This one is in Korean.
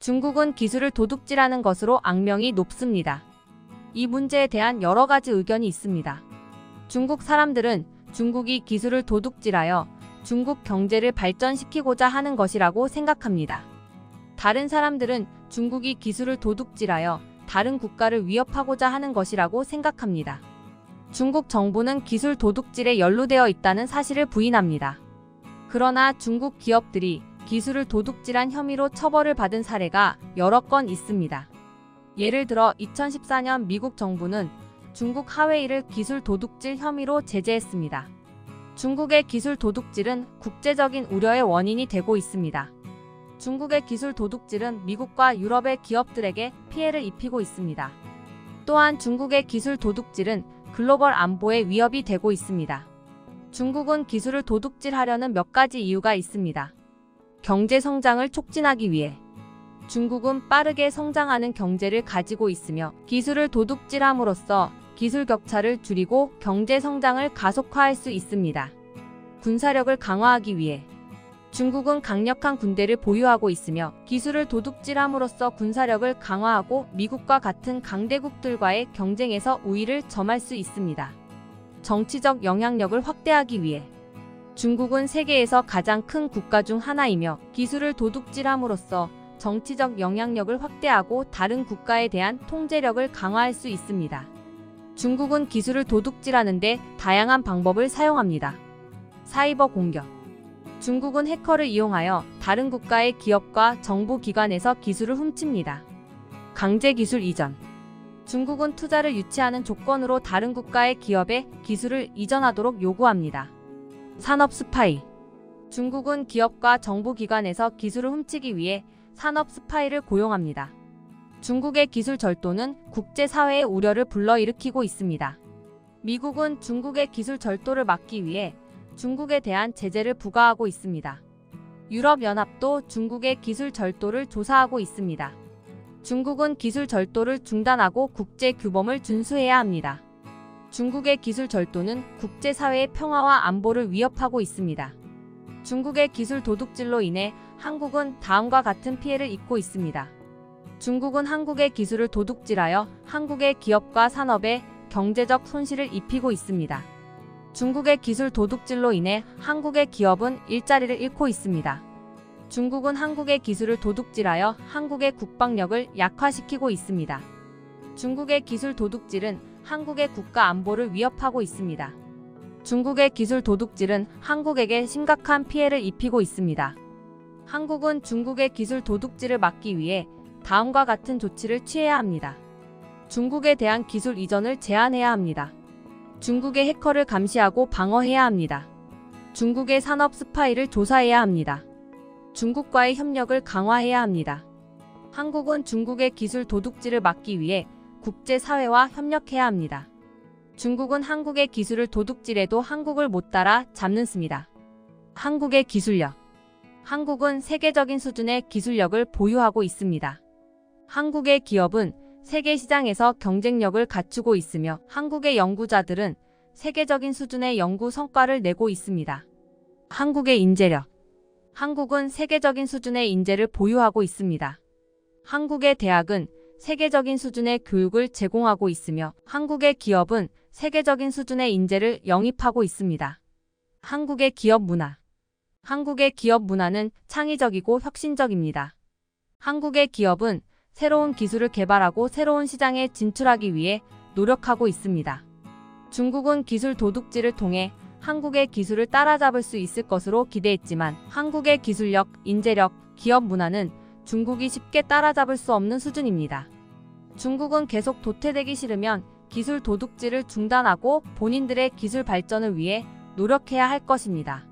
중국은 기술을 도둑질하는 것으로 악명이 높습니다. 이 문제에 대한 여러 가지 의견이 있습니다. 중국 사람들은 중국이 기술을 도둑질하여 중국 경제를 발전시키고자 하는 것이라고 생각합니다. 다른 사람들은 중국이 기술을 도둑질하여 다른 국가를 위협하고자 하는 것이라고 생각합니다. 중국 정부는 기술 도둑질에 연루되어 있다는 사실을 부인합니다. 그러나 중국 기업들이 기술을 도둑질한 혐의로 처벌을 받은 사례가 여러 건 있습니다. 예를 들어 2014년 미국 정부는 중국 하웨이를 기술 도둑질 혐의로 제재했습니다. 중국의 기술 도둑질은 국제적인 우려의 원인이 되고 있습니다. 중국의 기술 도둑질은 미국과 유럽의 기업들에게 피해를 입히고 있습니다. 또한 중국의 기술 도둑질은 글로벌 안보에 위협이 되고 있습니다. 중국은 기술을 도둑질하려는 몇 가지 이유가 있습니다. 경제 성장을 촉진하기 위해 중국은 빠르게 성장하는 경제를 가지고 있으며 기술을 도둑질함으로써 기술 격차를 줄이고 경제 성장을 가속화할 수 있습니다. 군사력을 강화하기 위해 중국은 강력한 군대를 보유하고 있으며 기술을 도둑질함으로써 군사력을 강화하고 미국과 같은 강대국들과의 경쟁에서 우위를 점할 수 있습니다. 정치적 영향력을 확대하기 위해 중국은 세계에서 가장 큰 국가 중 하나이며 기술을 도둑질함으로써 정치적 영향력을 확대하고 다른 국가에 대한 통제력을 강화할 수 있습니다. 중국은 기술을 도둑질하는데 다양한 방법을 사용합니다. 사이버 공격. 중국은 해커를 이용하여 다른 국가의 기업과 정부기관에서 기술을 훔칩니다. 강제 기술 이전. 중국은 투자를 유치하는 조건으로 다른 국가의 기업에 기술을 이전하도록 요구합니다. 산업 스파이. 중국은 기업과 정부기관에서 기술을 훔치기 위해 산업 스파이를 고용합니다. 중국의 기술 절도는 국제사회의 우려를 불러일으키고 있습니다. 미국은 중국의 기술 절도를 막기 위해 중국에 대한 제재를 부과하고 있습니다. 유럽연합도 중국의 기술 절도를 조사하고 있습니다. 중국은 기술 절도를 중단하고 국제 규범을 준수해야 합니다. 중국의 기술 절도는 국제사회의 평화와 안보를 위협하고 있습니다. 중국의 기술 도둑질로 인해 한국은 다음과 같은 피해를 입고 있습니다. 중국은 한국의 기술을 도둑질하여 한국의 기업과 산업에 경제적 손실을 입히고 있습니다. 중국의 기술 도둑질로 인해 한국의 기업은 일자리를 잃고 있습니다. 중국은 한국의 기술을 도둑질하여 한국의 국방력을 약화시키고 있습니다. 중국의 기술 도둑질은 한국의 국가 안보를 위협하고 있습니다. 중국의 기술 도둑질은 한국에게 심각한 피해를 입히고 있습니다. 한국은 중국의 기술 도둑질을 막기 위해 다음과 같은 조치를 취해야 합니다. 중국에 대한 기술 이전을 제한해야 합니다. 중국의 해커를 감시하고 방어해야 합니다. 중국의 산업 스파이를 조사해야 합니다. 중국과의 협력을 강화해야 합니다. 한국은 중국의 기술 도둑질을 막기 위해 국제사회와 협력해야 합니다. 중국은 한국의 기술을 도둑질해도 한국을 못 따라 잡는습니다. 한국의 기술력. 한국은 세계적인 수준의 기술력을 보유하고 있습니다. 한국의 기업은 세계 시장에서 경쟁력을 갖추고 있으며 한국의 연구자들은 세계적인 수준의 연구 성과를 내고 있습니다. 한국의 인재력. 한국은 세계적인 수준의 인재를 보유하고 있습니다. 한국의 대학은 세계적인 수준의 교육을 제공하고 있으며 한국의 기업은 세계적인 수준의 인재를 영입하고 있습니다. 한국의 기업 문화. 한국의 기업 문화는 창의적이고 혁신적입니다. 한국의 기업은 새로운 기술을 개발하고 새로운 시장에 진출하기 위해 노력하고 있습니다. 중국은 기술 도둑질을 통해 한국의 기술을 따라잡을 수 있을 것으로 기대했지만 한국의 기술력, 인재력, 기업 문화는 중국이 쉽게 따라잡을 수 없는 수준입니다. 중국은 계속 도태되기 싫으면 기술 도둑질을 중단하고 본인들의 기술 발전을 위해 노력해야 할 것입니다.